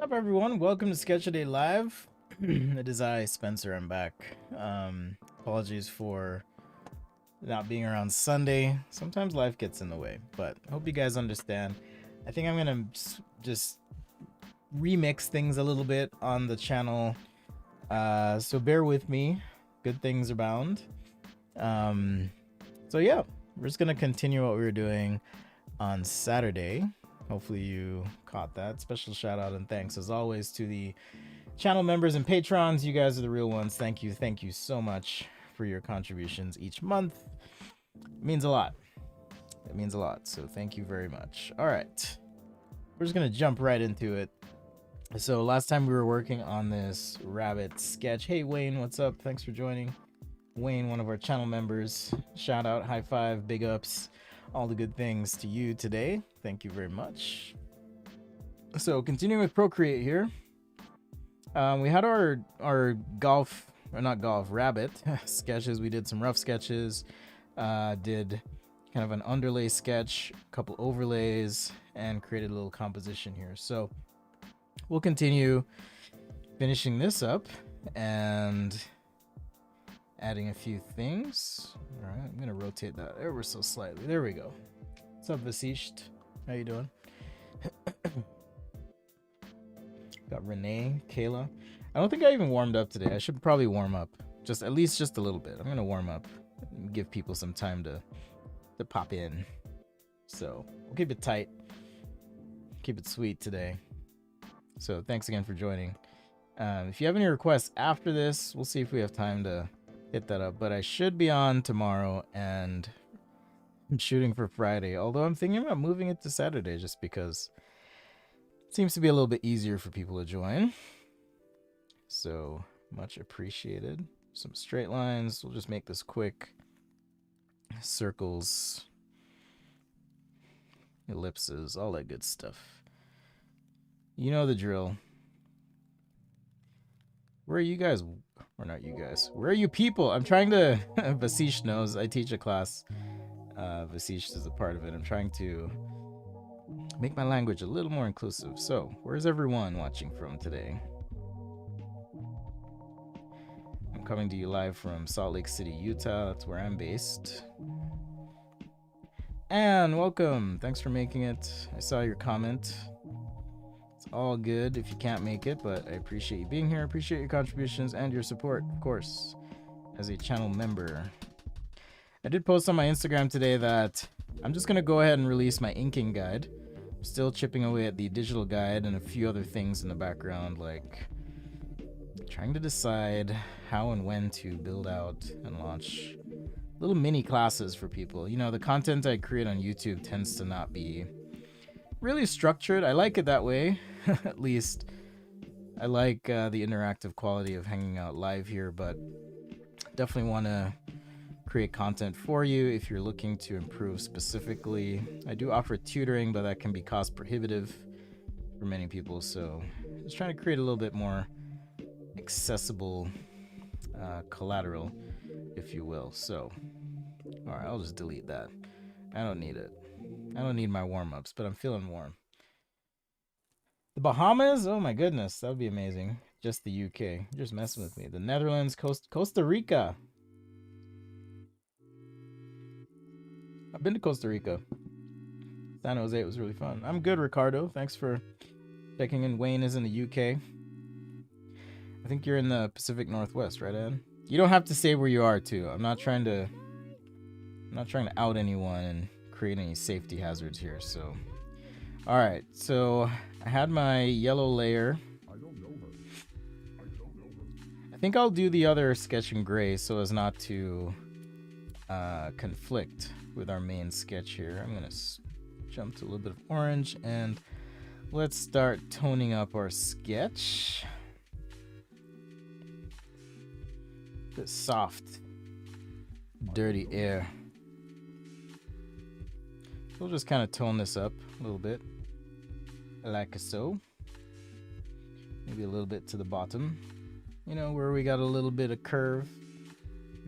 What's up, everyone? Welcome to Sketch a Day Live. It is I, Spencer. I'm back. Apologies for not being around Sunday. Sometimes life gets in the way, but I hope you guys understand. I think I'm gonna just remix things a little bit on the channel. So bear with me. Good things are bound. Um, so yeah, we're just gonna continue what we were doing on Saturday. Hopefully you caught that. Special shout out and thanks as always to the channel members and patrons. You guys are the real ones. Thank you so much for your contributions each month. It means a lot. It means a lot. So thank you very much. All right, we're just gonna jump right into it. So last time we were working on this rabbit sketch. Hey Wayne, what's up? Thanks for joining. Wayne, one of our channel members. Shout out, high five, big ups, all the good things to you today. Thank you very much. So continuing with Procreate here. We had our golf, or not golf, rabbit sketches. We did some rough sketches, did kind of an underlay sketch, a couple overlays, and created a little composition here. So we'll continue finishing this up and adding a few things. All right, I'm gonna rotate that ever so slightly. There we go. What's up, Vasisht? How you doing? Got Renee, Kayla. I don't think I even warmed up today. I should probably warm up, just at least just a little bit. I'm gonna warm up, and give people some time to pop in. So we'll keep it tight, keep it sweet today. So thanks again for joining. If you have any requests after this, we'll see if we have time to hit that up. But I should be on tomorrow, and I'm shooting for Friday. Although I'm thinking about moving it to Saturday, just because it seems to be a little bit easier for people to join. So much appreciated. Some straight lines. We'll just make this quick. Circles, ellipses, all that good stuff. You know the drill. Where are you guys? Or not you guys. Where are you people? I'm trying to... Vasish knows I teach a class. Vasish is a part of it. I'm trying to make my language a little more inclusive. So, where's everyone watching from today? I'm coming to you live from Salt Lake City, Utah. That's where I'm based. And welcome. Thanks for making it. I saw your comment. It's all good if you can't make it, but I appreciate you being here. I appreciate your contributions and your support, of course, as a channel member. I did post on my Instagram today that I'm just going to go ahead and release my inking guide. I'm still chipping away at the digital guide and a few other things in the background, like trying to decide how and when to build out and launch little mini classes for people. You know, the content I create on YouTube tends to not be really structured. I like it that way. At least I like the interactive quality of hanging out live here, but definitely want to create content for you if you're looking to improve specifically. I do offer tutoring, but that can be cost prohibitive for many people, so just trying to create a little bit more accessible collateral, if you will. So all right, I'll just delete that. I don't need it. I don't need my warm-ups, but I'm feeling warm. The Bahamas? Oh my goodness, that would be amazing. Just the UK. You're just messing with me. The Netherlands, Costa Rica. I've been to Costa Rica. San Jose, it was really fun. I'm good, Ricardo. Thanks for checking in. Wayne is in the UK. I think you're in the Pacific Northwest, right, Ed? You don't have to say where you are, too. I'm not trying to out anyone and create any safety hazards here, so. All right, so I had my yellow layer. I think I'll do the other sketch in gray so as not to conflict with our main sketch here. I'm gonna jump to a little bit of orange, and let's start toning up our sketch. This soft, dirty air. We'll just kind of tone this up a little bit, like so. Maybe a little bit to the bottom, you know, where we got a little bit of curve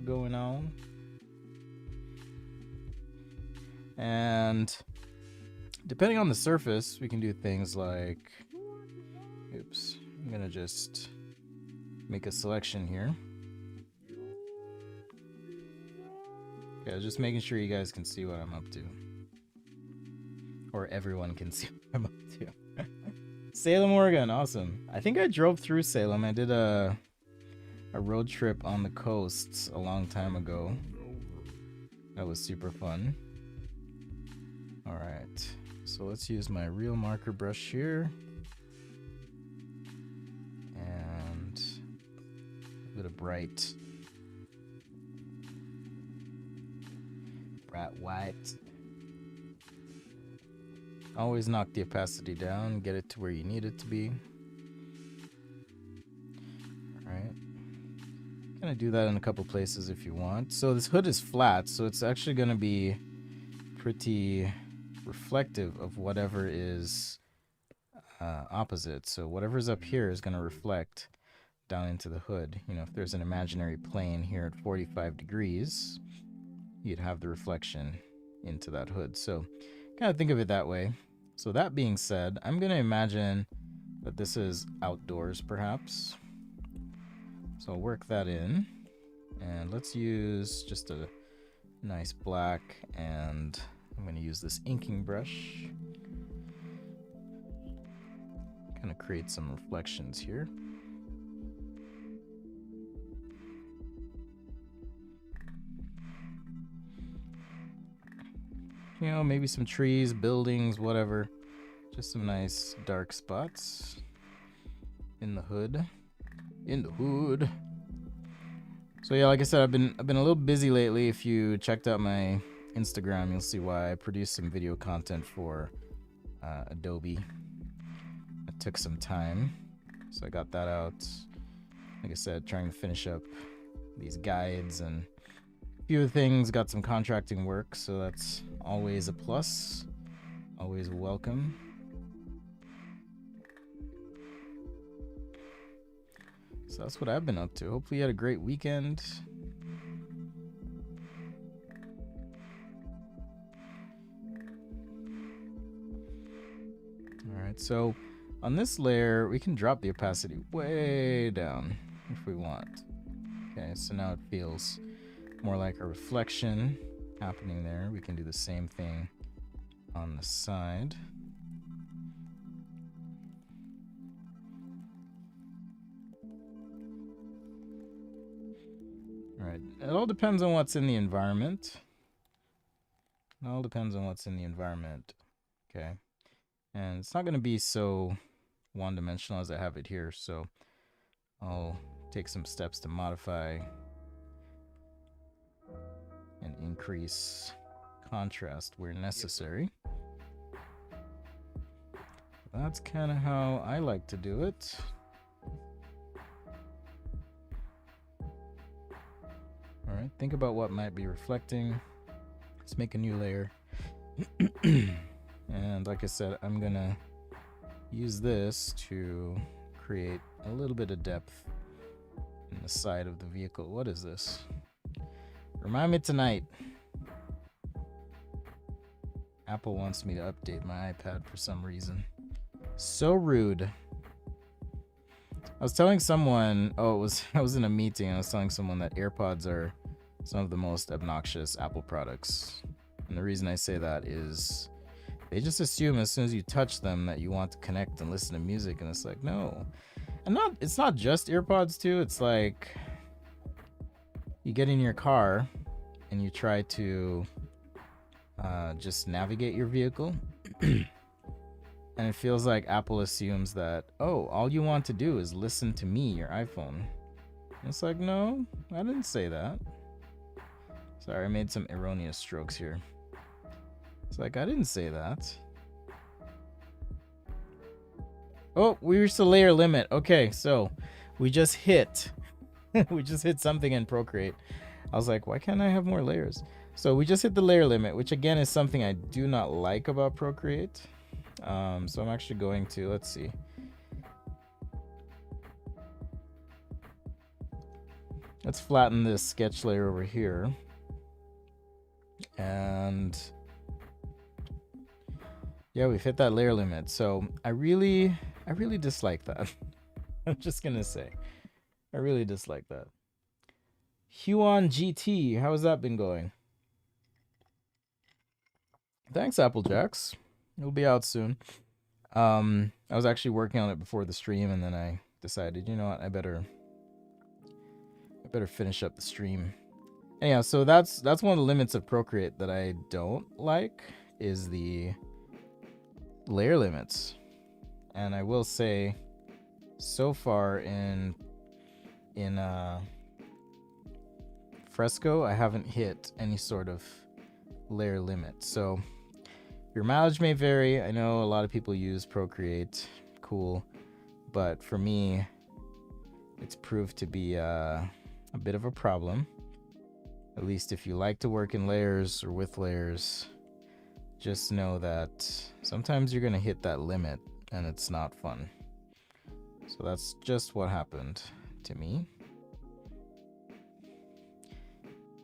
going on. And depending on the surface, we can do things like, oops, Oops. I'm gonna just make a selection here. Okay, just making sure you guys can see what I'm up to. Or everyone can see what I'm up to. Salem, Oregon, awesome. I think I drove through Salem. I did a road trip on the coasts a long time ago. That was super fun. Alright, so let's use my real marker brush here. And a bit of bright white. Always knock the opacity down, get it to where you need it to be. Alright. Gonna do that in a couple places if you want. So this hood is flat, so it's actually gonna be pretty reflective of whatever is opposite. So whatever's up here is gonna reflect down into the hood. You know, if there's an imaginary plane here at 45 degrees, you'd have the reflection into that hood. So kind of think of it that way. So that being said, I'm going to imagine that this is outdoors perhaps. So I'll work that in. And let's use just a nice black, and I'm going to use this inking brush. Kind of create some reflections here. You know, maybe some trees, buildings, whatever. Just some nice dark spots in the hood. In the hood. So yeah, like I said, I've been a little busy lately. If you checked out my Instagram, you'll see why. I produced some video content for Adobe. It took some time, so I got that out. Like I said, trying to finish up these guides and few things, got some contracting work, so that's always a plus, always welcome. So that's what I've been up to. Hopefully you had a great weekend. Alright, so on this layer we can drop the opacity way down if we want. Okay, so now it feels more like a reflection happening there. We can do the same thing on the side. All right, it all depends on what's in the environment. It all depends on what's in the environment. Okay, and it's not going to be so one-dimensional as I have it here, so I'll take some steps to modify and increase contrast where necessary. That's kind of how I like to do it. All right, think about what might be reflecting. Let's make a new layer. And like I said, I'm gonna use this to create a little bit of depth in the side of the vehicle. What is this? Remind me tonight. Apple wants me to update my iPad for some reason. So rude. I was telling someone, I was in a meeting and I was telling someone that AirPods are some of the most obnoxious Apple products. And the reason I say that is they just assume as soon as you touch them that you want to connect and listen to music, and it's like, no. And it's not just AirPods too, it's like you get in your car and you try to just navigate your vehicle. And it feels like Apple assumes that, oh, all you want to do is listen to me, your iPhone. And it's like, no, I didn't say that. Sorry, I made some erroneous strokes here. It's like, I didn't say that. Oh, we reached the layer limit. Okay, so we just hit something in Procreate. I was like, why can't I have more layers? So we just hit the layer limit, which again is something I do not like about Procreate. So I'm actually going to, let's see. Let's flatten this sketch layer over here. And yeah, we've hit that layer limit. So I really I really dislike that. I'm just gonna say. I really dislike that. Huon GT, how has that been going? Thanks, Applejacks. It'll be out soon. I was actually working on it before the stream, and then I decided, you know what, I better finish up the stream. Anyhow, so that's one of the limits of Procreate that I don't like, is the layer limits. And I will say, so far in Fresco, I haven't hit any sort of layer limit. So your mileage may vary. I know a lot of people use Procreate, cool, but for me, it's proved to be a bit of a problem. At least if you like to work in layers or with layers, just know that sometimes you're gonna hit that limit and it's not fun. So that's just what happened to me.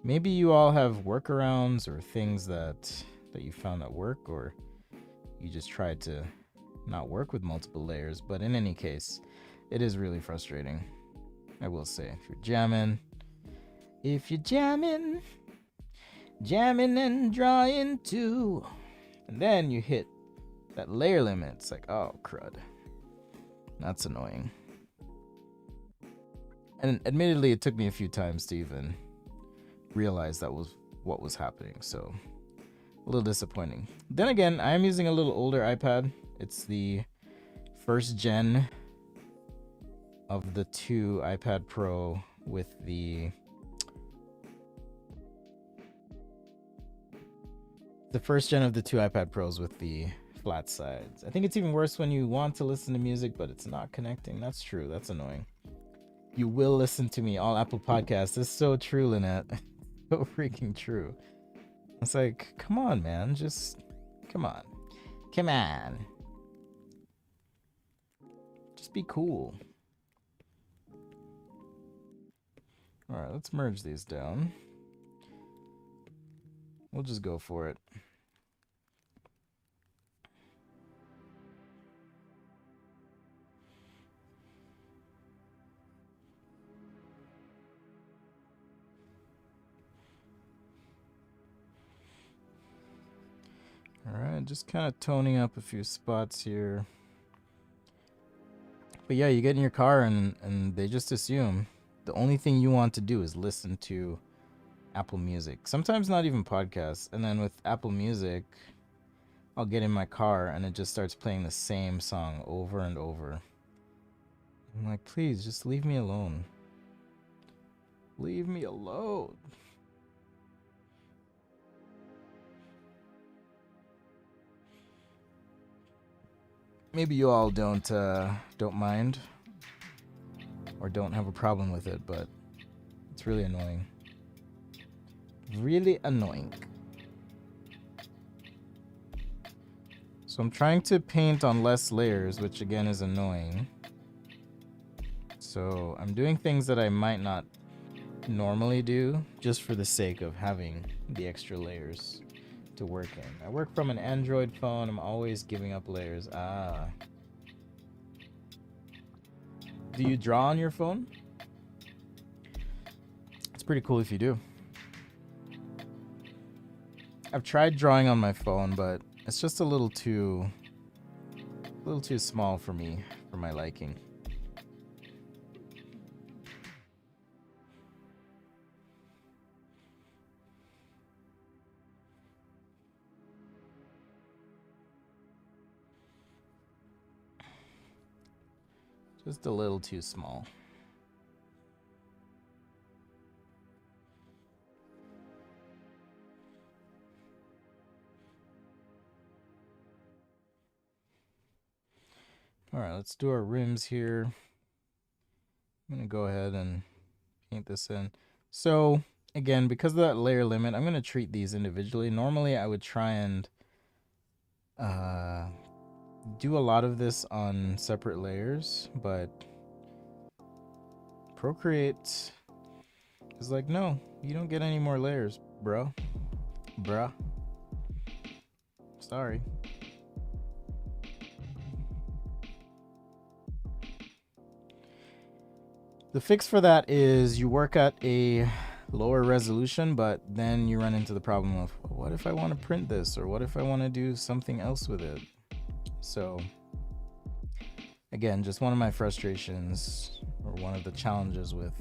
Maybe you all have workarounds or things that you found that work, or you just tried to not work with multiple layers. But in any case, it is really frustrating, I will say. If you're jamming and drawing too, and then you hit that layer limit, it's like, oh crud, that's annoying. And admittedly, it took me a few times to even realize that was what was happening, so a little disappointing. Then again, I am using a little older iPad. It's the first gen of the 2 iPad Pro with the first gen of the 2 iPad Pros with the flat sides. I think it's even worse when you want to listen to music, but it's not connecting. That's true. That's annoying. You will listen to me, all Apple Podcasts. This is so true, Lynette. So freaking true. It's like, come on, man. Just, come on. Come on. Just be cool. All right, let's merge these down. We'll just go for it. All right, just kind of toning up a few spots here. But yeah, you get in your car and they just assume the only thing you want to do is listen to Apple Music. Sometimes not even podcasts. And then with Apple Music, I'll get in my car and it just starts playing the same song over and over. I'm like, please, just leave me alone. Leave me alone. Maybe you all don't mind or don't have a problem with it, but it's really annoying. Really annoying. So I'm trying to paint on less layers, which again is annoying. So I'm doing things that I might not normally do just for the sake of having the extra layers to work in. I work from an Android phone. I'm always giving up layers. Do you draw on your phone? It's pretty cool if you do. I've tried drawing on my phone, but it's just a little too small for me, for my liking. Just a little too small. All right, let's do our rims here. I'm gonna go ahead and paint this in. So again, because of that layer limit, I'm gonna treat these individually. Normally I would try and do a lot of this on separate layers, but Procreate is like, no, you don't get any more layers, bruh. Sorry. The fix for that is you work at a lower resolution, but then you run into the problem of, what if I want to print this, or what if I want to do something else with it? So again, just one of my frustrations, or one of the challenges with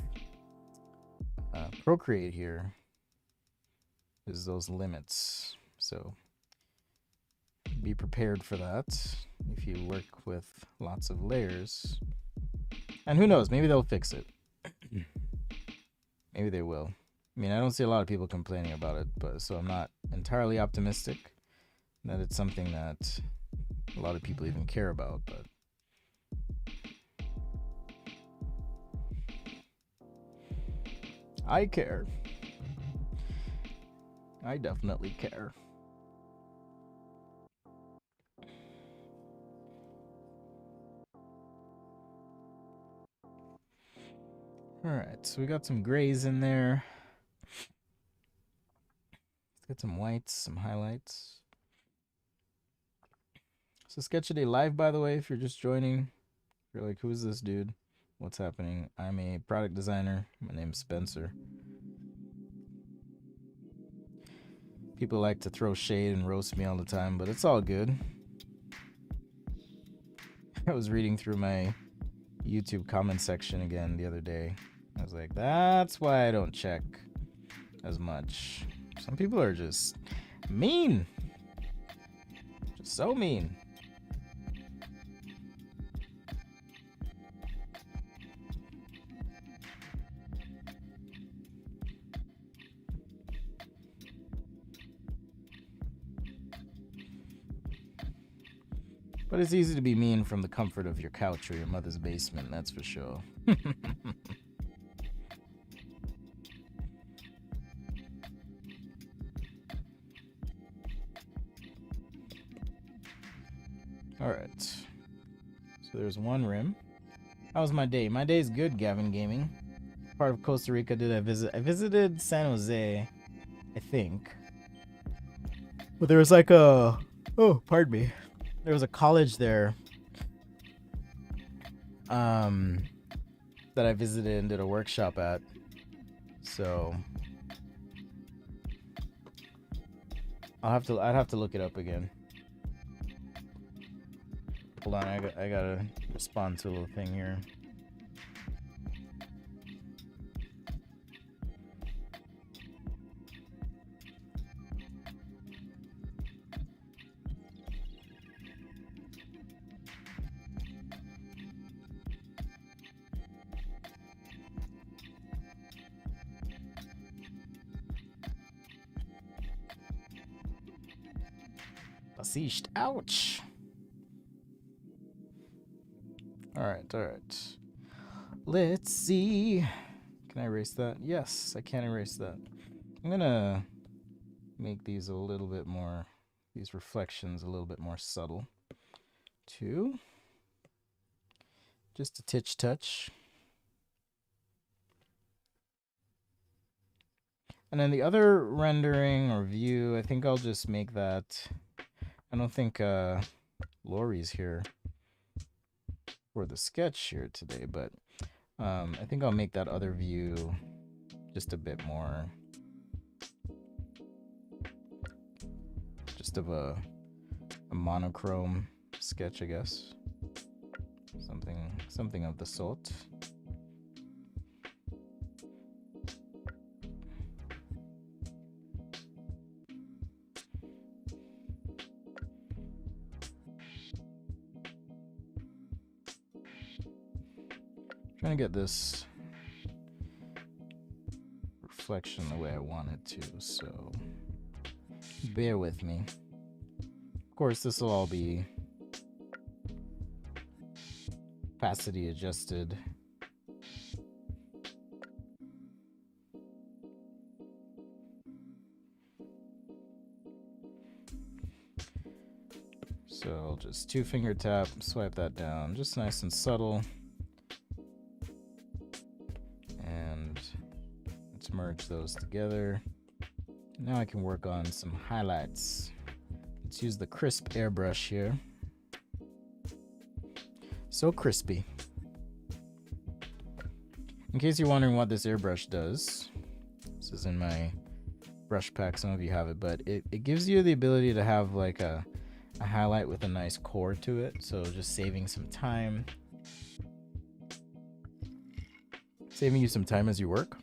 Procreate here, is those limits. So be prepared for that if you work with lots of layers. And who knows, maybe they'll fix it. Maybe they will. I mean, I don't see a lot of people complaining about it, but so I'm not entirely optimistic that it's something that a lot of people even care about, but I care. I definitely care. Alright, so we got some grays in there. Let's get some whites, some highlights. So Sketch-A-Day Live, by the way, if you're just joining, if you're like, who's this dude? What's happening? I'm a product designer. My name's Spencer. People like to throw shade and roast me all the time, but it's all good. I was reading through my YouTube comment section again the other day. I was like, that's why I don't check as much. Some people are just mean. Just so mean. But it's easy to be mean from the comfort of your couch or your mother's basement, that's for sure. Alright. So there's one rim. How was my day? My day's good, Gavin Gaming. Part of Costa Rica did I visit? I visited San Jose, I think. But there was like a... Oh, pardon me. There was a college there that I visited and did a workshop at. So I'd have to look it up again. Hold on, I gotta respond to a little thing here. Besieged. Ouch. Alright. Let's see. Can I erase that? Yes, I can erase that. I'm gonna make these a little bit more, these reflections a little bit more subtle. Too. Just a titch touch. And then the other rendering or view, I think I'll just make that. I don't think Lori's here for the sketch here today, but I think I'll make that other view just a bit more, just of a monochrome sketch, I guess. Something of the sort. Trying to get this reflection the way I want it to, so bear with me. Of course, this will all be opacity adjusted. So I'll just 2-finger tap, swipe that down, just nice and subtle. Merge those together. Now I can work on some highlights. Let's use the crisp airbrush here. So crispy. in case you're wondering what this airbrush does, this is in my brush pack, some of you have it, but it gives you the ability to have like a highlight with a nice core to it, so just saving some time. Saving you some time as you work.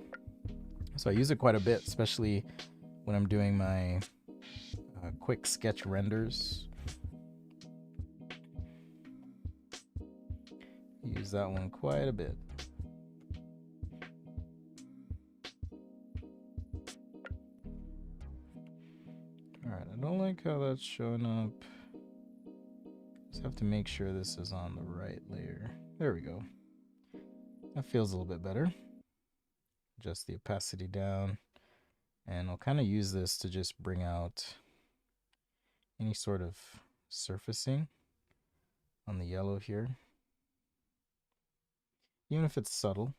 So I use it quite a bit, especially when I'm doing my quick sketch renders. Use that one quite a bit. Alright, I don't like how that's showing up. Just have to make sure this is on the right layer. There we go. That feels a little bit better. Adjust the opacity down. And I'll kind of use this to just bring out any sort of surfacing on the yellow here. Even if it's subtle.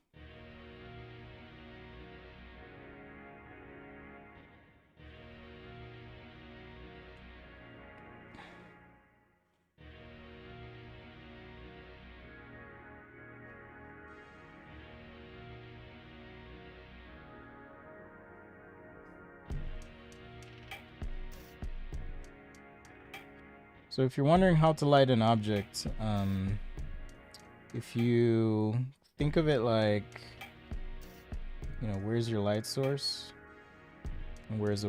So if you're wondering how to light an object, if you think of it like, you know, where's your light source? And where's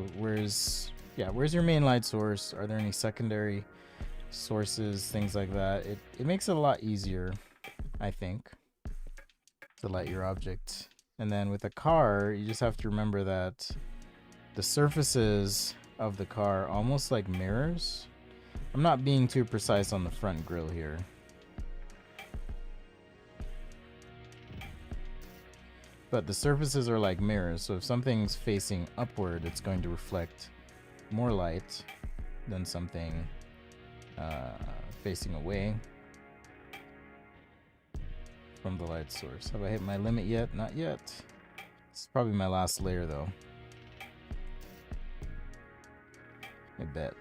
your main light source? Are there any secondary sources, things like that? It makes it a lot easier, I think, to light your object. And then with a car, you just have to remember that the surfaces of the car almost like mirrors. I'm not being too precise on the front grille here. But the surfaces are like mirrors, so if something's facing upward, it's going to reflect more light than something facing away from the light source. Have I hit my limit yet? Not yet. This is probably my last layer though. I bet.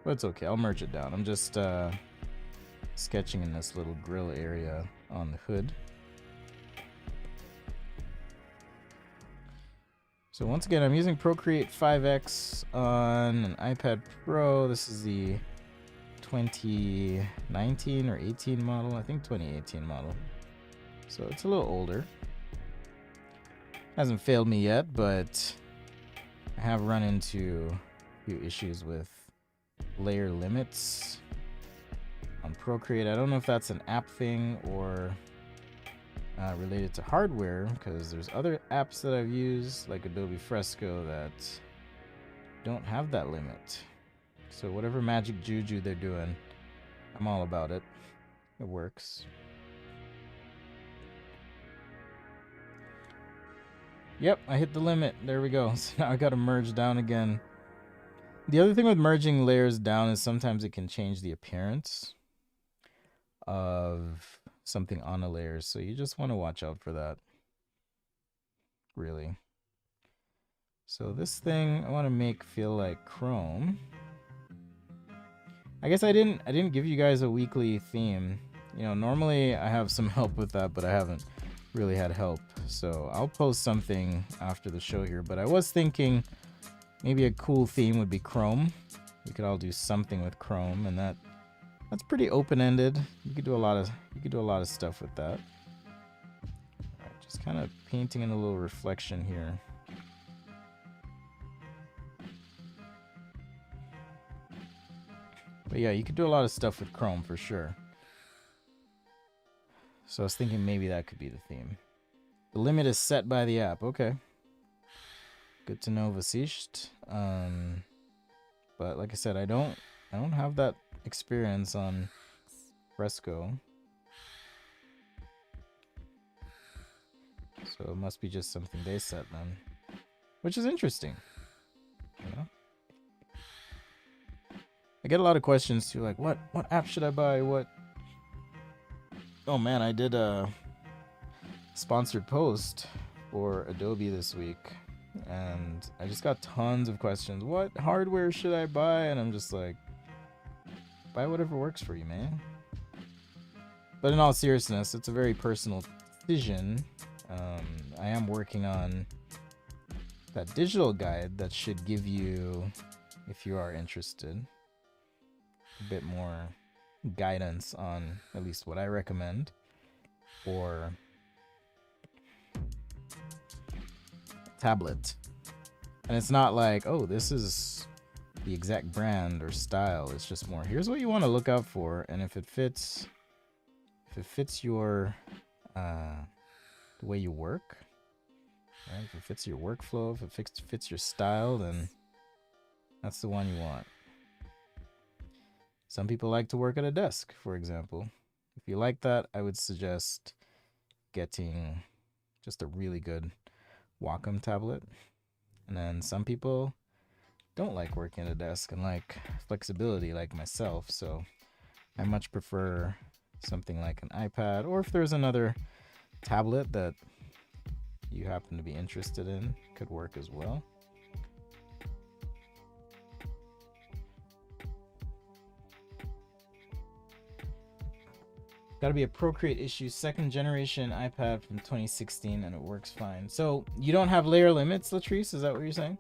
But it's okay, I'll merge it down. I'm just sketching in this little grill area on the hood. So once again, I'm using Procreate 5X on an iPad Pro. This is the 2019 or 18 model. I think 2018 model. So it's a little older. Hasn't failed me yet, but I have run into a few issues with layer limits on Procreate. I don't know if that's an app thing or related to hardware, because there's other apps that I've used like Adobe Fresco that don't have that limit. So whatever magic juju they're doing, I'm all about it. It works. Yep, I hit the limit. There we go. So now I gotta merge down again. The other thing with merging layers down is sometimes it can change the appearance of something on a layer, so you just want to watch out for that, really. So this thing I want to make feel like chrome. I guess I didn't give you guys a weekly theme. You know, normally I have some help with that, but I haven't really had help. So I'll post something after the show here, but I was thinking maybe a cool theme would be chrome. We could all do something with chrome, and that's pretty open-ended. You could do a lot of stuff with that. All right, just kind of painting in a little reflection here. But yeah, you could do a lot of stuff with chrome for sure. So I was thinking maybe that could be the theme. The limit is set by the app. Okay. Good to know, Vasisht. But like I said, I don't have that experience on Fresco. So it must be just something they set then. Which is interesting. You know? I get a lot of questions too, like what app should I buy? Oh man, I did a sponsored post for Adobe this week, and I just got tons of questions. What hardware should I buy? And I'm just like, buy whatever works for you, man. But in all seriousness, it's a very personal decision. I am working on that digital guide that should give you, if you are interested, a bit more guidance on at least what I recommend for tablet. And it's not like, oh, this is the exact brand or style. It's just more, here's what you want to look out for, and if it fits your the way you work, right? If it fits your workflow, if it fits your style, then that's the one you want. Some people like to work at a desk, for example. If you like that, I would suggest getting just a really good Wacom tablet. And then some people don't like working at a desk and like flexibility like myself, so I much prefer something like an iPad, or if there's another tablet that you happen to be interested in, could work as well. Got to be a Procreate issue, 2nd generation iPad from 2016, and it works fine. So you don't have layer limits, Latrice? Is that what you're saying?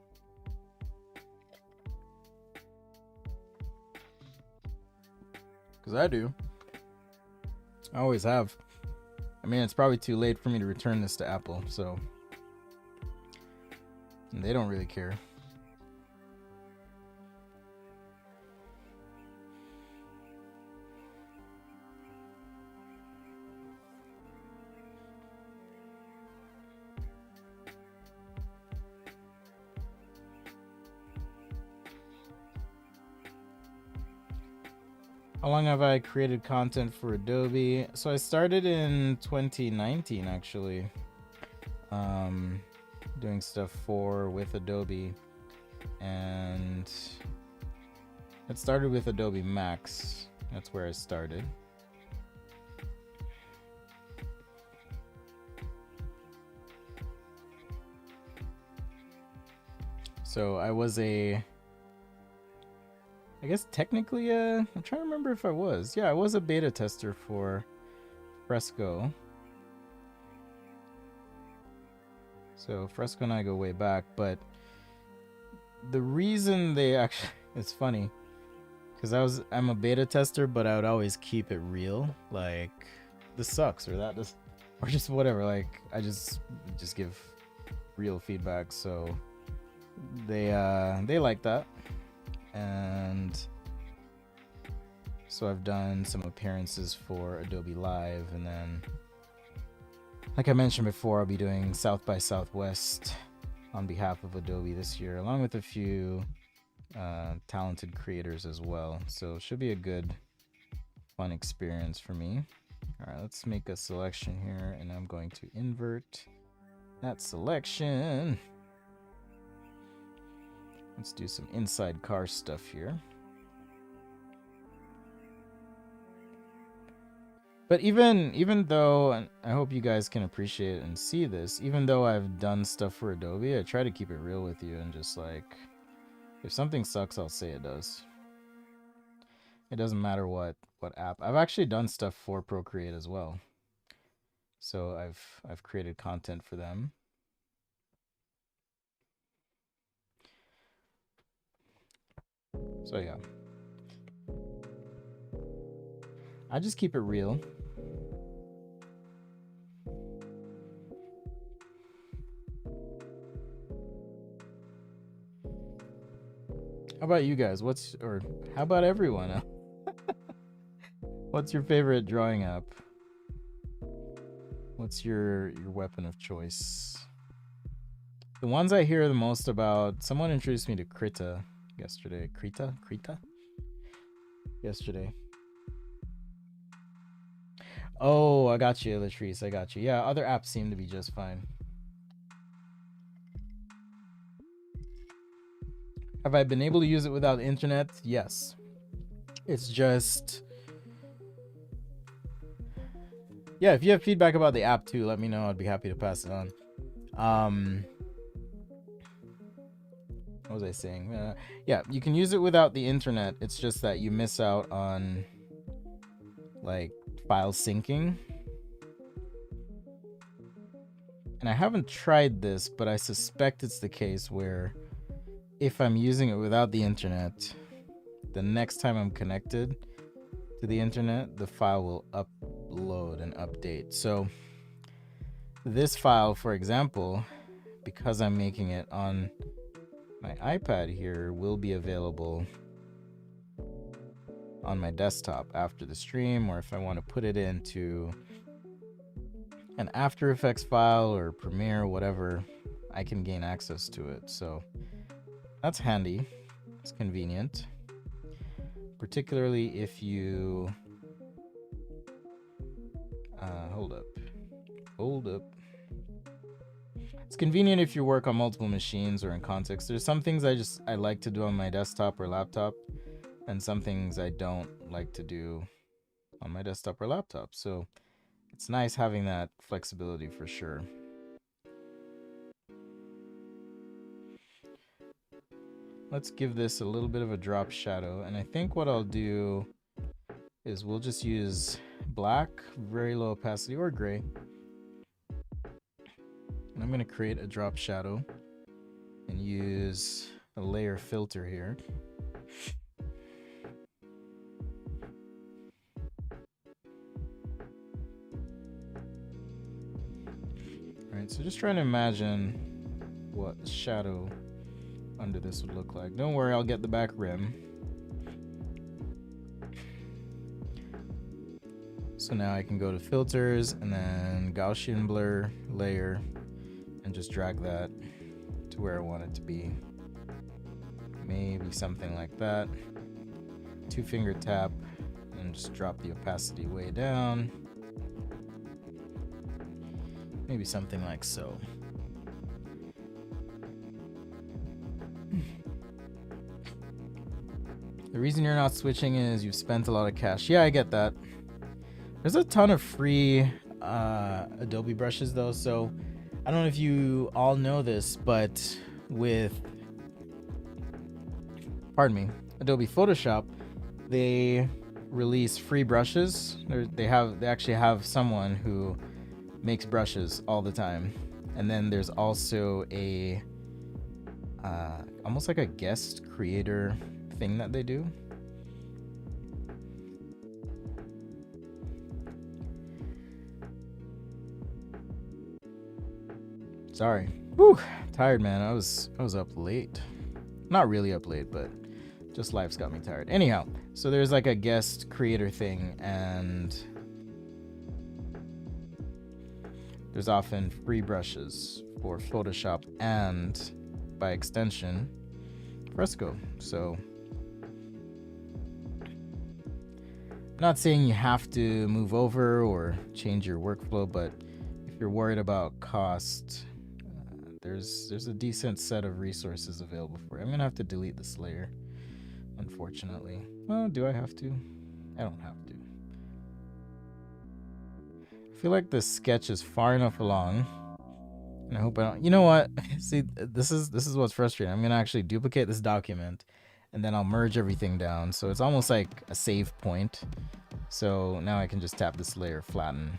Because I do. I always have. I mean, it's probably too late for me to return this to Apple, so and they don't really care. How long have I created content for Adobe? So I started in 2019, actually, doing stuff with Adobe, and it started with Adobe Max. That's where I started. So I was I guess technically, I'm trying to remember if I was. Yeah, I was a beta tester for Fresco. So Fresco and I go way back, but the reason they actually, it's funny, because I'm a beta tester, but I would always keep it real. Like, this sucks, or that does, or just whatever. Like, I just give real feedback. So they like that. And so I've done some appearances for Adobe Live, and then, like I mentioned before, I'll be doing South by Southwest on behalf of Adobe this year, along with a few talented creators as well. So it should be a good, fun experience for me. All right, let's make a selection here, and I'm going to invert that selection. Let's do some inside car stuff here. But even though, and I hope you guys can appreciate and see this, even though I've done stuff for Adobe, I try to keep it real with you and just like, if something sucks, I'll say it does. It doesn't matter what app. I've actually done stuff for Procreate as well. So I've created content for them. So yeah, I just keep it real. How about you guys? How about everyone? What's your favorite drawing app? What's your weapon of choice? The ones I hear the most about, someone introduced me to Krita yesterday. Krita? Yesterday. Oh, I got you, Latrice. I got you. Yeah, other apps seem to be just fine. Have I been able to use it without the internet? Yes. It's just, yeah, if you have feedback about the app too, let me know. I'd be happy to pass it on. What was I saying? Yeah, you can use it without the internet. It's just that you miss out on like file syncing. And I haven't tried this, but I suspect it's the case where if I'm using it without the internet, the next time I'm connected to the internet, the file will upload and update. So this file, for example, because I'm making it on my iPad here, will be available on my desktop after the stream, or if I want to put it into an After Effects file or Premiere, whatever, I can gain access to it. So that's handy. It's convenient, particularly if you hold up. It's convenient if you work on multiple machines or in context. There's some things I like to do on my desktop or laptop, and some things I don't like to do on my desktop or laptop. So it's nice having that flexibility for sure. Let's give this a little bit of a drop shadow, and I think what I'll do is we'll just use black, very low opacity, or gray. And I'm going to create a drop shadow and use a layer filter here. All right, so just trying to imagine what the shadow under this would look like. Don't worry, I'll get the back rim. So now I can go to filters and then Gaussian blur layer and just drag that to where I want it to be. Maybe something like that. 2-finger tap and just drop the opacity way down. Maybe something like so. The reason you're not switching is you've spent a lot of cash. Yeah, I get that. There's a ton of free Adobe brushes though, so I don't know if you all know this, but with, pardon me, Adobe Photoshop, they release free brushes. They actually have someone who makes brushes all the time, and then there's also a almost like a guest creator thing that they do. Sorry. Whew, tired, man. I was up late. Not really up late, but just life's got me tired. Anyhow, so there's like a guest creator thing, and there's often free brushes for Photoshop and, by extension, Fresco. So I'm not saying you have to move over or change your workflow, but if you're worried about cost, there's a decent set of resources available for you. I'm gonna have to delete this layer, unfortunately. Well, do I have to? I don't have to. I feel like the sketch is far enough along, and I hope I don't. You know what? See, this is what's frustrating. I'm gonna actually duplicate this document, and then I'll merge everything down. So it's almost like a save point. So now I can just tap this layer, flatten,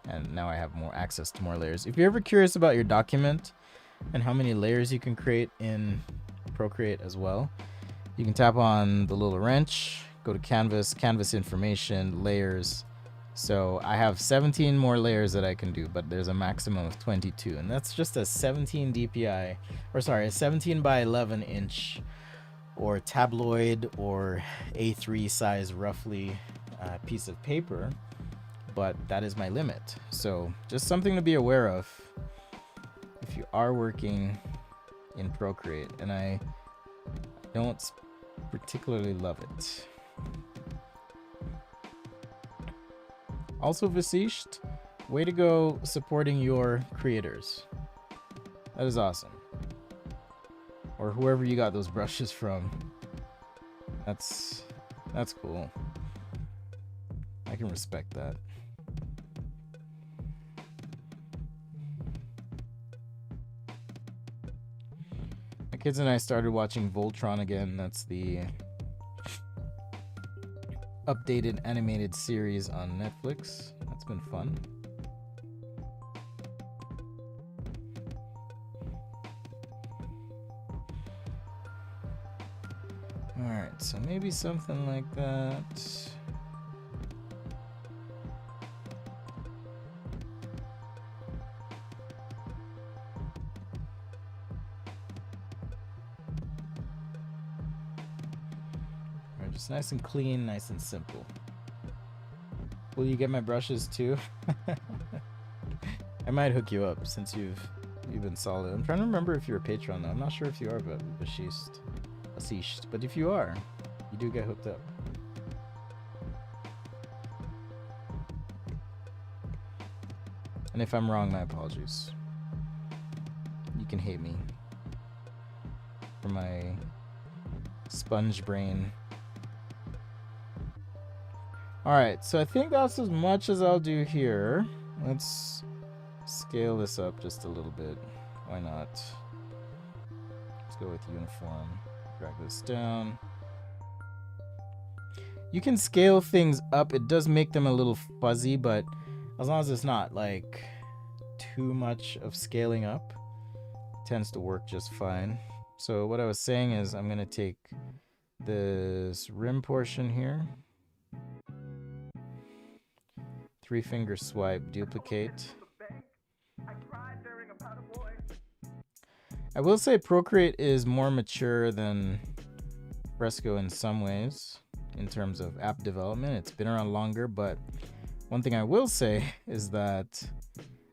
and now I have more access to more layers. If you're ever curious about your document and how many layers you can create in Procreate as well, you can tap on the little wrench, go to canvas, canvas information, layers. So I have 17 more layers that I can do, but there's a maximum of 22, and that's just a 17 DPI, or sorry, a 17 by 11 inch or tabloid or A3 size roughly piece of paper, but that is my limit. So just something to be aware of if you are working in Procreate, and I don't particularly love it. Also, Vasisht, way to go supporting your creators. That is awesome. Or whoever you got those brushes from. That's cool. I can respect that. My kids and I started watching Voltron again. That's the updated animated series on Netflix. That's been fun. Alright, so maybe something like that. Alright, just nice and clean, nice and simple. Will you get my brushes too? I might hook you up since you've been solid. I'm trying to remember if you're a patron though. I'm not sure if you are, but Ashish. But if you are, you do get hooked up. And if I'm wrong, my apologies. You can hate me for my sponge brain. Alright, so I think that's as much as I'll do here. Let's scale this up just a little bit. Why not? Let's go with uniform. Drag this down. You can scale things up. It does make them a little fuzzy, but as long as it's not like too much of scaling up, it tends to work just fine. So what I was saying is I'm going to take this rim portion here. 3-finger swipe, duplicate. I will say Procreate is more mature than Fresco in some ways in terms of app development. It's been around longer, but one thing I will say is that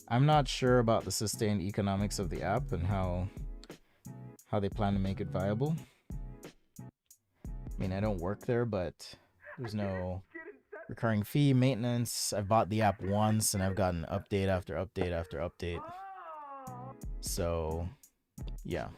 I'm not sure about the sustained economics of the app and how they plan to make it viable. I mean, I don't work there, but there's no recurring fee, maintenance. I've bought the app once and I've gotten update after update after update. So, yeah.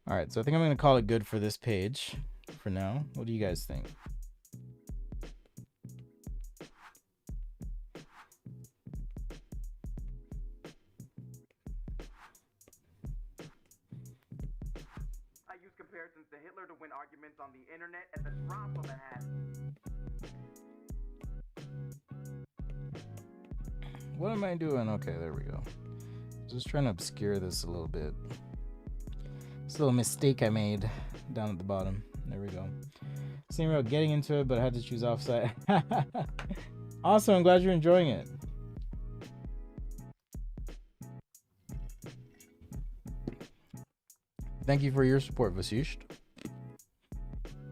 All right, so I think I'm going to call it good for this page for now. What do you guys think? I use comparisons to Hitler to win arguments on the internet at the drop of a hat. What am I doing? Okay, there we go. Just trying to obscure this a little bit. This little mistake I made down at the bottom. There we go. Thinking about getting into it, but I had to choose offsite. Awesome, I'm glad you're enjoying it. Thank you for your support, Vasisht.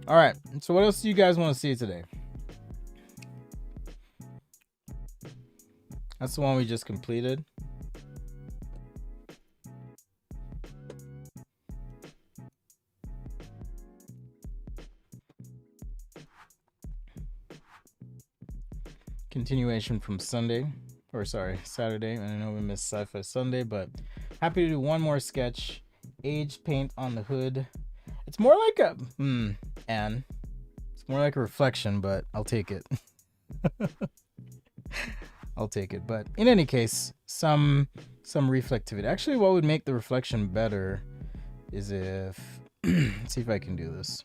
All right, so what else do you guys want to see today? That's the one we just completed. Continuation from Saturday. And I know we missed Sci-Fi Sunday, but happy to do one more sketch. Age paint on the hood. It's more like a it's more like a reflection, but I'll take it. I'll take it. But in any case, some reflectivity. Actually, what would make the reflection better is if let's see if I can do this.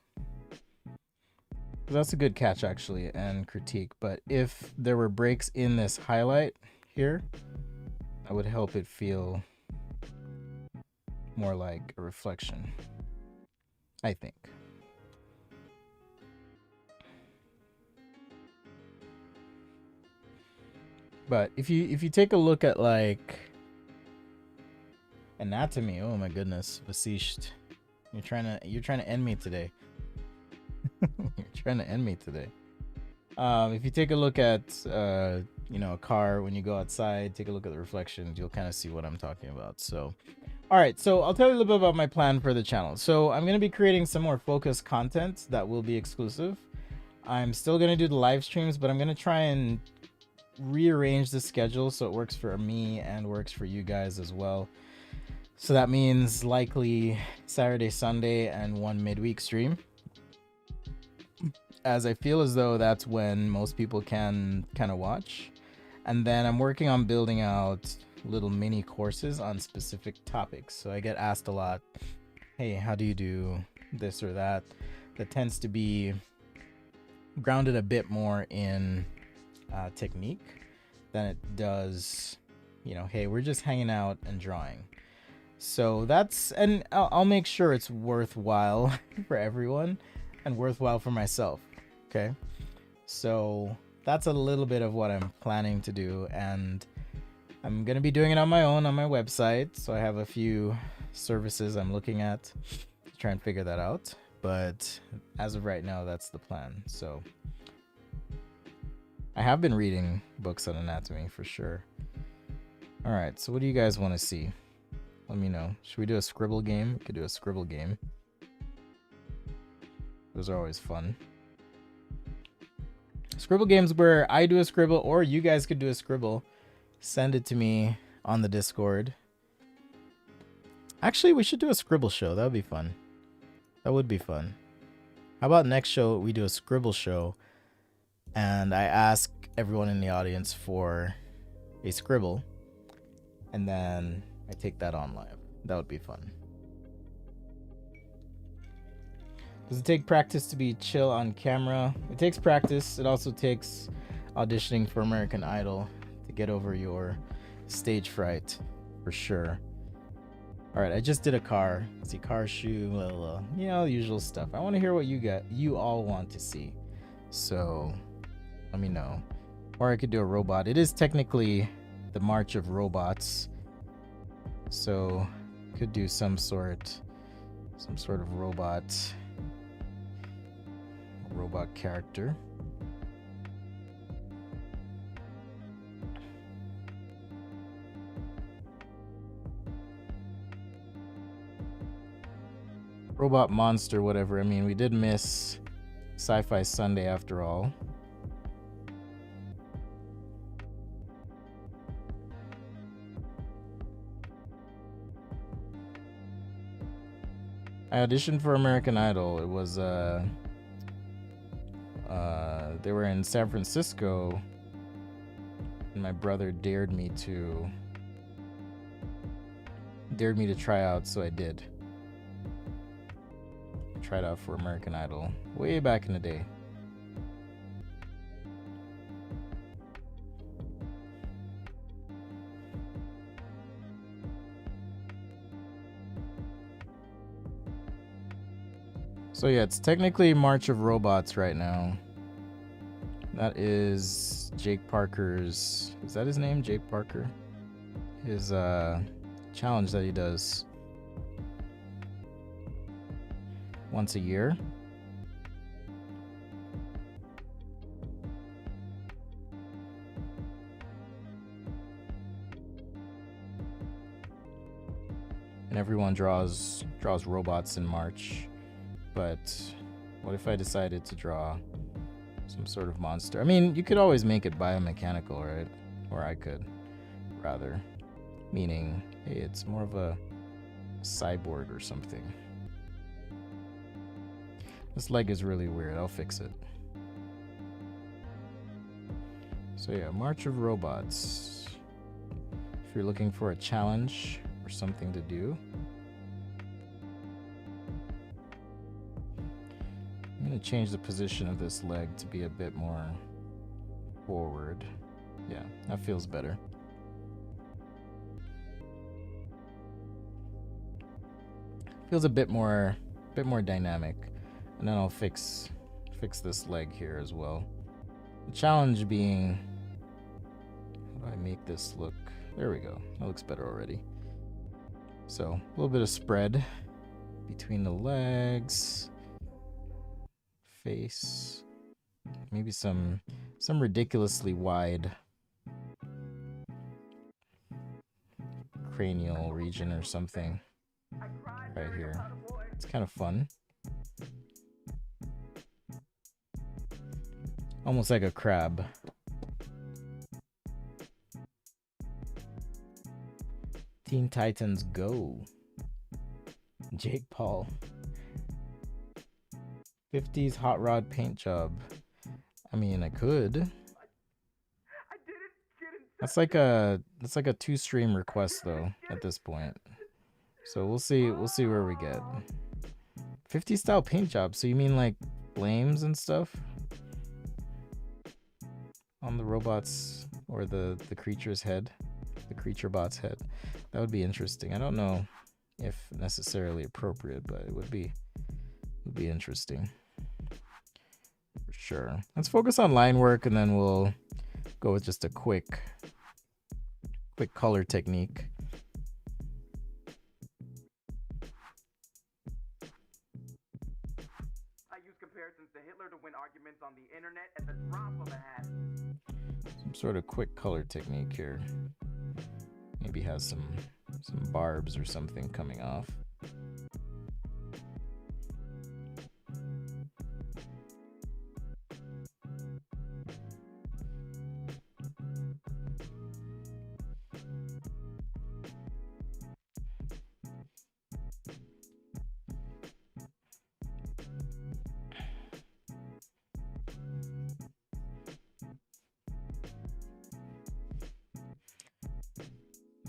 That's a good catch actually and critique, but if there were breaks in this highlight here, that would help it feel more like a reflection, I think. But if you take a look at like anatomy, oh my goodness, Vasisht, you're trying to end me today. You're trying to end me today. If you take a look at a car when you go outside, take a look at the reflections, you'll kind of see what I'm talking about. So all right, so I'll tell you a little bit about my plan for the channel. So I'm going to be creating some more focused content that will be exclusive. I'm still going to do the live streams, but I'm going to try and rearrange the schedule so it works for me and works for you guys as well. So that means likely Saturday, Sunday, and one midweek stream. as I feel as though that's when most people can kind of watch. And then I'm working on building out little mini courses on specific topics. So I get asked a lot, hey, how do you do this or that? That tends to be grounded a bit more in technique than it does, you know, hey, we're just hanging out and drawing. So that's, and I'll make sure it's worthwhile for everyone and worthwhile for myself. Okay. So that's a little bit of what I'm planning to do, and I'm going to be doing it on my own on my website. So I have a few services I'm looking at to try and figure that out. But as of right now, that's the plan. So I have been reading books on anatomy for sure. All right. So what do you guys want to see? Let me know. Should we do a scribble game? We could do a scribble game. Those are always fun. Scribble games where I do a scribble or you guys could do a scribble. Send it to me on the Discord. Actually, we should do a scribble show. That would be fun. That would be fun. How about next show we do a scribble show and I ask everyone in the audience for a scribble and then I take that on live. That would be fun. Does it take practice to be chill on camera? It takes practice. It also takes auditioning for American Idol to get over your stage fright, for sure. All right, I just did a car. Let's see, car, shoe, blah, blah, blah. You know, the usual stuff. I want to hear what you all want to see. So let me know. Or I could do a robot. It is technically the March of Robots. So could do some sort of robot character. Robot monster, whatever. I mean, we did miss Sci-Fi Sunday after all. I auditioned for American Idol. It was they were in San Francisco and my brother dared me to try out, so I did. I tried out for American Idol way back in the day. So yeah, it's technically March of Robots right now. That is Jake Parker's, is that his name? Jake Parker? His challenge that he does once a year. And everyone draws robots in March. But what if I decided to draw some sort of monster? I mean, you could always make it biomechanical, right? Or I could, rather. Meaning, hey, it's more of a cyborg or something. This leg is really weird. I'll fix it. So yeah, March of Robots. If you're looking for a challenge or something to do. I'm going to change the position of this leg to be a bit more forward. Yeah, that feels better. Feels a bit more dynamic. And then I'll fix this leg here as well. The challenge being, how do I make this look? There we go. That looks better already. So a little bit of spread between the legs, face, maybe some ridiculously wide cranial region or something right here. It's kind of fun. Almost like a crab. Teen Titans Go. Jake Paul. 50s hot rod paint job. I mean, I could. I didn't get That's like a 2-stream request though at this point. So we'll see where we get. 50 style paint job. So you mean like flames and stuff on the robot's or the creature's head, the creature bot's head? That would be interesting. I don't know if necessarily appropriate, but it would be interesting for sure. Let's focus on line work and then we'll go with just a quick color technique. I use comparisons to Hitler to win arguments on the internet at the drop of a hat. Some sort of quick color technique here. Maybe has some barbs or something coming off.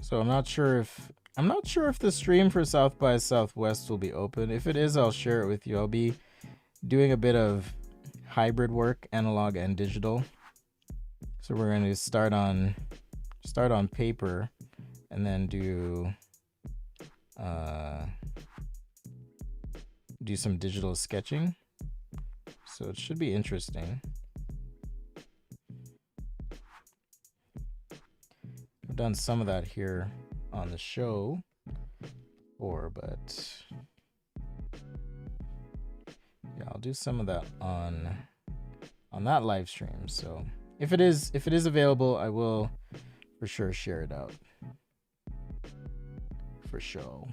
So I'm not sure if the stream for South by Southwest will be open. If it is, I'll share it with you. I'll be doing a bit of hybrid work, analog and digital. So we're going to start on paper and then do some digital sketching. So it should be interesting. I've done some of that here on the show before, but yeah, I'll do some of that on that live stream. So if it is available, I will for sure share it out. For sure.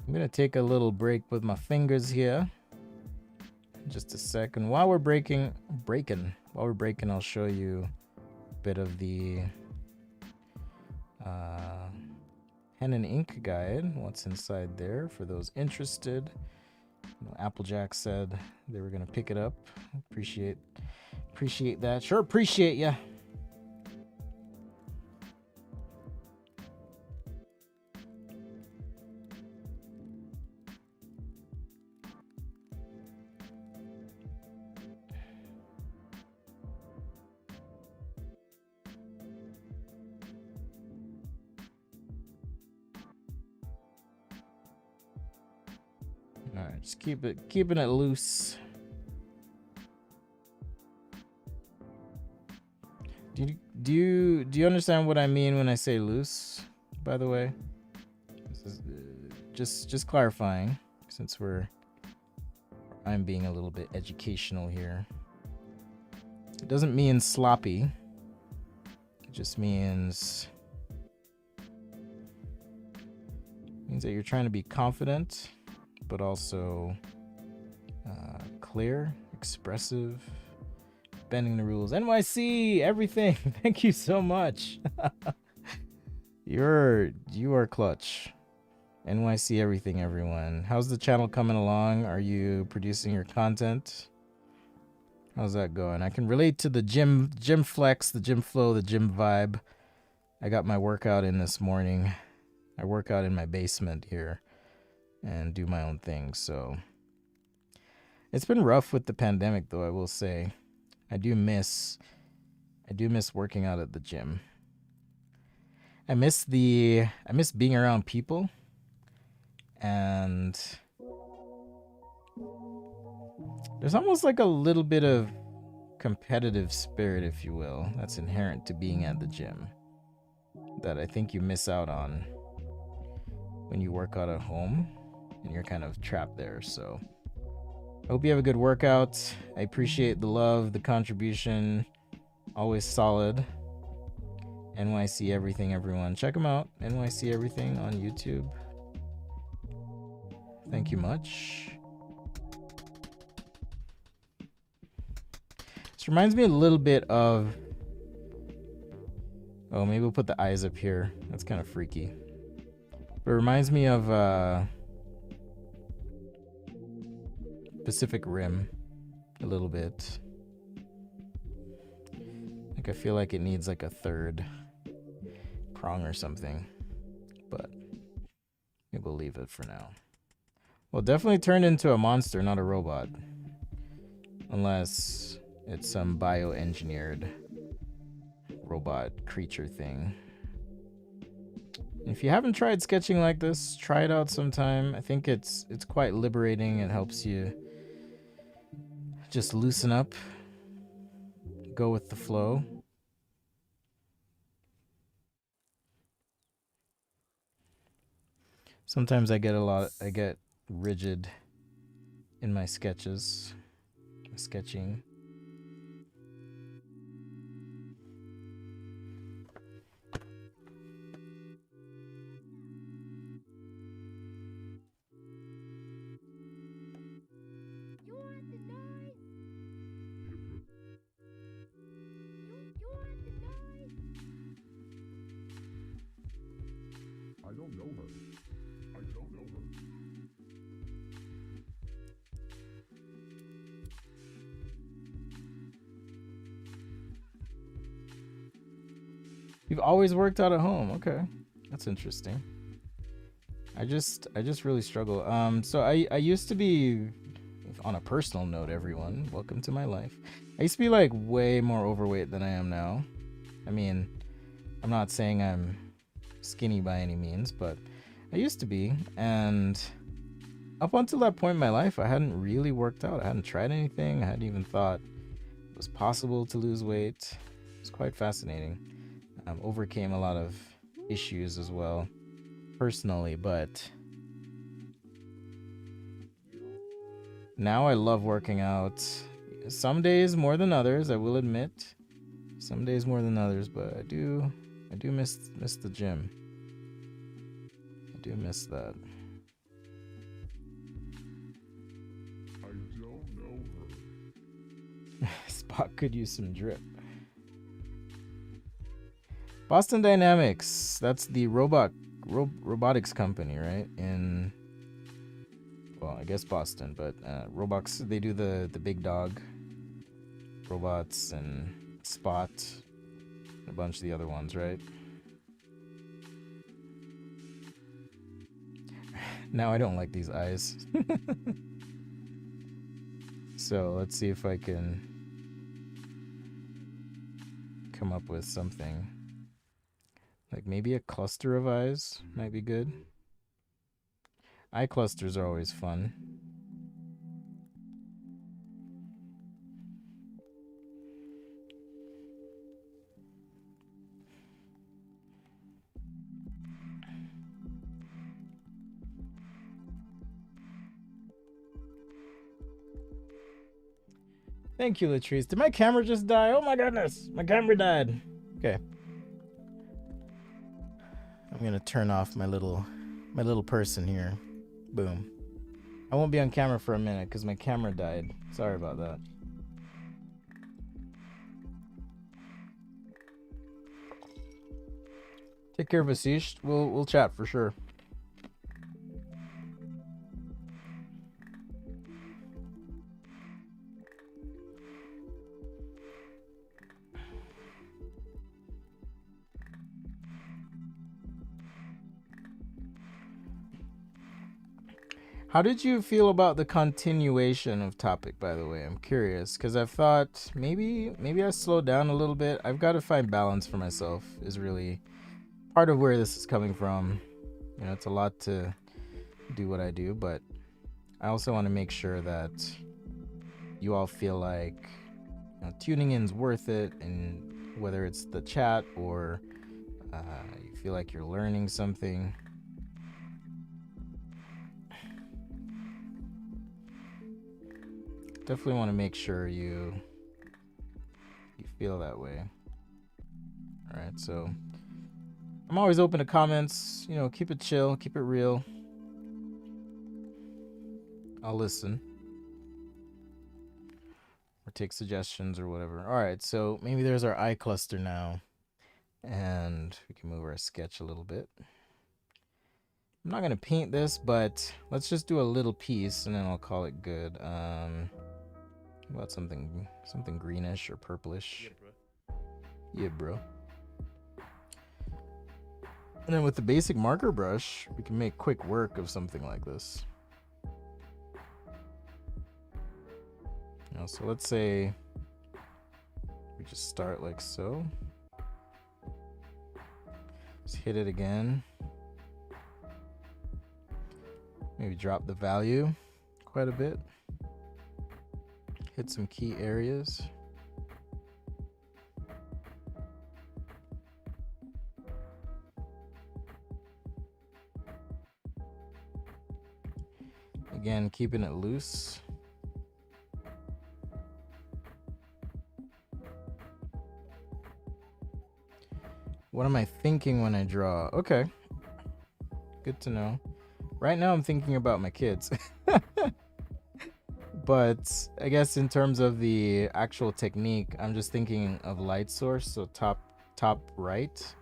I'm gonna take a little break with my fingers here. Just a second. While we're breaking, I'll show you a bit of the pen and ink guide. What's inside there for those interested. You know, Applejack said they were gonna pick it up. Appreciate that. Sure, appreciate ya. Alright, just keeping it loose. Do you understand what I mean when I say loose? By the way, this is just clarifying, since I'm being a little bit educational here. It doesn't mean sloppy. It just means that you're trying to be confident, but also clear, expressive, bending the rules. NYC, everything. Thank you so much. You are clutch. NYC, everything, everyone. How's the channel coming along? Are you producing your content? How's that going? I can relate to the gym flex, the gym flow, the gym vibe. I got my workout in this morning. I work out in my basement here and do my own thing. So it's been rough with the pandemic, though, I will say. I do miss working out at the gym. I miss being around people, and there's almost like a little bit of competitive spirit, if you will, that's inherent to being at the gym that I think you miss out on when you work out at home and you're kind of trapped there. So I hope you have a good workout. I appreciate the love, the contribution. Always solid. NYC Everything, everyone. Check them out. NYC Everything on YouTube. Thank you much. This reminds me a little bit of... Oh, maybe we'll put the eyes up here. That's kind of freaky. But it reminds me of Pacific Rim a little bit. Like I feel like it needs like a third prong or something. But maybe we'll leave it for now. Well, definitely turned into a monster, not a robot. Unless it's some bioengineered robot creature thing. If you haven't tried sketching like this, try it out sometime. I think it's quite liberating. It helps you just loosen up, go with the flow. Sometimes I get rigid in my sketches, sketching. You've always worked out at home. Okay, that's interesting. I just really struggle. So I used to be, on a personal note, everyone, welcome to my life. I used to be like way more overweight than I am now. I mean, I'm not saying I'm skinny by any means, but I used to be. And up until that point in my life, I hadn't really worked out. I hadn't tried anything. I hadn't even thought it was possible to lose weight. It was quite fascinating. Overcame a lot of issues as well, personally, but now I love working out. Some days more than others, I will admit. Some days more than others, but I do miss the gym. I do miss that. I don't know her. Spock could use some drip. Boston Dynamics, that's the robotics company, right? In, well, I guess Boston, but Roblox, they do the big dog robots and Spot, and a bunch of the other ones, right? Now I don't like these eyes. So let's see if I can come up with something. Like maybe a cluster of eyes might be good. Eye clusters are always fun. Thank you, Latrice. Did my camera just die? Oh my goodness, my camera died. Okay. I'm gonna turn off my little person here. Boom. I won't be on camera for a minute because my camera died. Sorry about that. Take care, Vasish. We'll chat for sure. How did you feel about the continuation of topic, by the way? I'm curious, because I've thought maybe I slowed down a little bit. I've got to find balance for myself is really part of where this is coming from. You know, it's a lot to do what I do, but I also want to make sure that you all feel like, you know, tuning in is worth it, and whether it's the chat or you feel like you're learning something. definitely want to make sure you feel that way. All right, so I'm always open to comments. You know, keep it chill, keep it real. I'll listen or take suggestions or whatever. All right, so maybe there's our eye cluster now, and we can move our sketch a little bit. I'm not gonna paint this, but let's just do a little piece and then I'll call it good. How about something greenish or purplish? Yeah, bro. And then with the basic marker brush, we can make quick work of something like this. You know, so let's say we just start like so. Just hit it again. Maybe drop the value quite a bit. Hit some key areas. Again, keeping it loose. What am I thinking when I draw? Okay. Good to know. Right now I'm thinking about my kids. But I guess in terms of the actual technique, I'm just thinking of light source, so top right.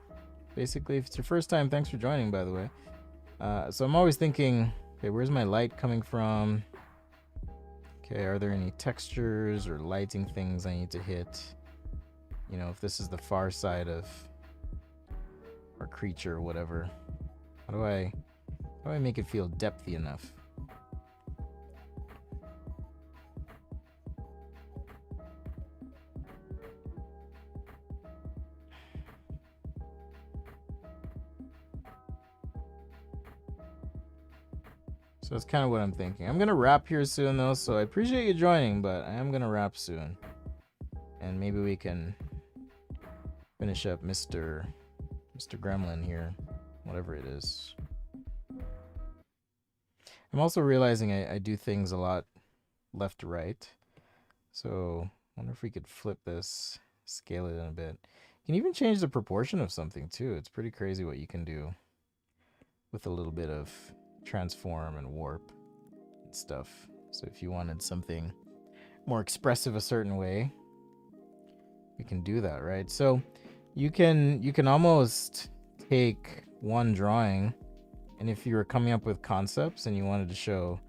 Basically, if it's your first time, thanks for joining, by the way. So I'm always thinking, okay, where's my light coming from? Okay, are there any textures or lighting things I need to hit? You know, if this is the far side of our creature or whatever, how do I make it feel depthy enough? So that's kind of what I'm thinking. I'm gonna wrap here soon though, so I appreciate you joining, but I am gonna wrap soon. And maybe we can finish up Mr. Gremlin here, whatever it is. I'm also realizing I do things a lot left to right. So I wonder if we could flip this, scale it in a bit. You can even change the proportion of something too. It's pretty crazy what you can do with a little bit of transform and warp and stuff. So if you wanted something more expressive a certain way, we can do that, right? So you can almost take one drawing, and if you were coming up with concepts and you wanted to show,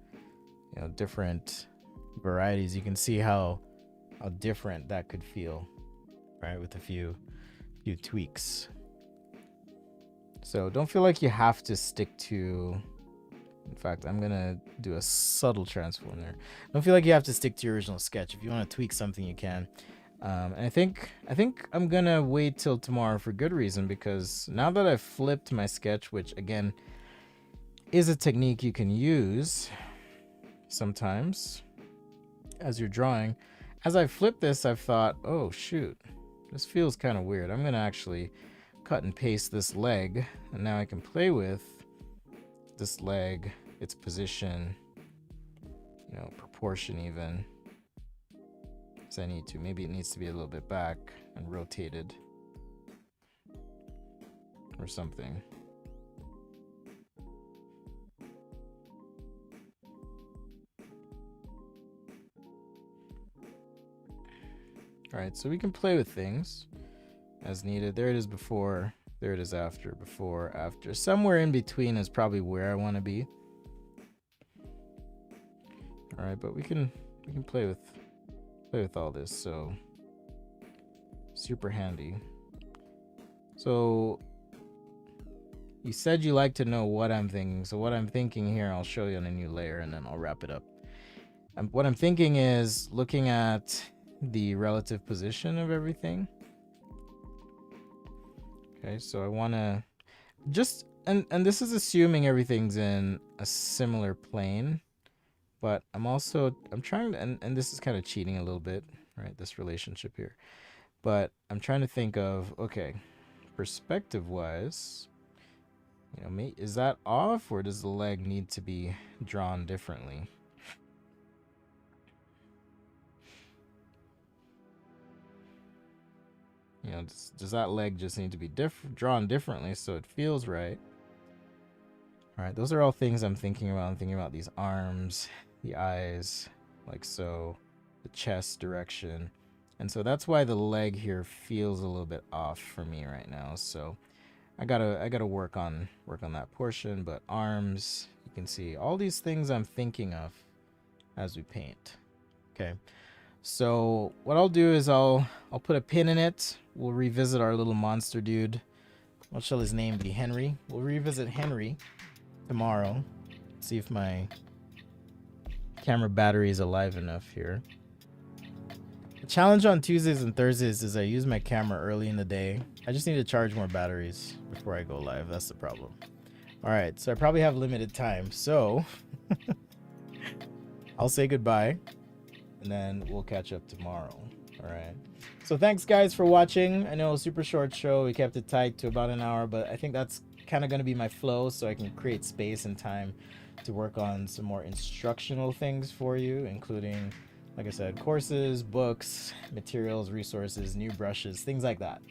you know, different varieties, you can see how different that could feel, right, with a few tweaks. So don't feel like you have to stick to, in fact, I'm gonna do a subtle transform there. Don't feel like you have to stick to your original sketch. If you want to tweak something, you can. And I think I'm gonna wait till tomorrow for good reason, because now that I've flipped my sketch, which again is a technique you can use sometimes as you're drawing, as I flip this, I've thought, oh shoot, this feels kind of weird. I'm gonna actually cut and paste this leg, and now I can play with this leg, its position, you know, proportion even, as I need to. Maybe it needs to be a little bit back and rotated or something. All right, so we can play with things as needed. There it is before, there it is after, before, after. Somewhere in between is probably where I want to be. All right, but we can play with all this, so super handy. So you said you like to know what I'm thinking. So what I'm thinking here, I'll show you on a new layer and then I'll wrap it up. What I'm thinking is looking at the relative position of everything. Okay, so I want to just, and this is assuming everything's in a similar plane, but I'm trying to, and this is kind of cheating a little bit, right, this relationship here, but I'm trying to think of, okay, perspective wise, you know, is that off, or does the leg need to be drawn differently? You know, does that leg just need to be drawn differently so it feels right? All right, those are all things I'm thinking about. I'm thinking about these arms, the eyes, like so, the chest direction. And so that's why the leg here feels a little bit off for me right now. So I gotta work on that portion. But arms, you can see all these things I'm thinking of as we paint. Okay. So what I'll do is I'll put a pin in it. We'll revisit our little monster dude. What shall his name be? Henry. We'll revisit Henry tomorrow. See if my camera battery is alive enough here. The challenge on Tuesdays and Thursdays is I use my camera early in the day. I just need to charge more batteries before I go live. That's the problem. All right, so I probably have limited time. So I'll say goodbye and then we'll catch up tomorrow. All right. So thanks guys for watching. I know a super short show. We kept it tight to about an hour, but I think that's kind of going to be my flow so I can create space and time to work on some more instructional things for you, including, like I said, courses, books, materials, resources, new brushes, things like that.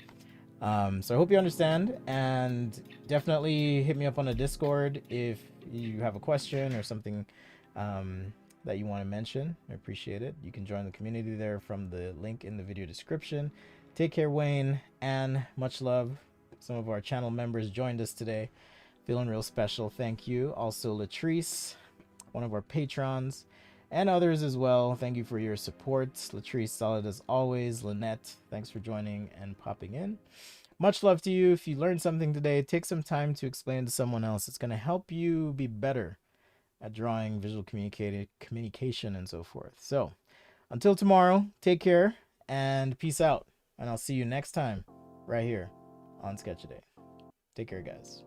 So I hope you understand, and definitely hit me up on the Discord if you have a question or something that you want to mention. I appreciate it. You can join the community there from the link in the video description. Take care, Wayne, and much love. Some of our channel members joined us today. Feeling real special. Thank you. Also, Latrice, one of our patrons, and others as well. Thank you for your support. Latrice, solid as always. Lynette, thanks for joining and popping in. Much love to you. If you learned something today, take some time to explain to someone else. It's going to help you be better at drawing, visual communication, and so forth. So, until tomorrow, take care and peace out. And I'll see you next time right here on Sketch A Day. Take care, guys.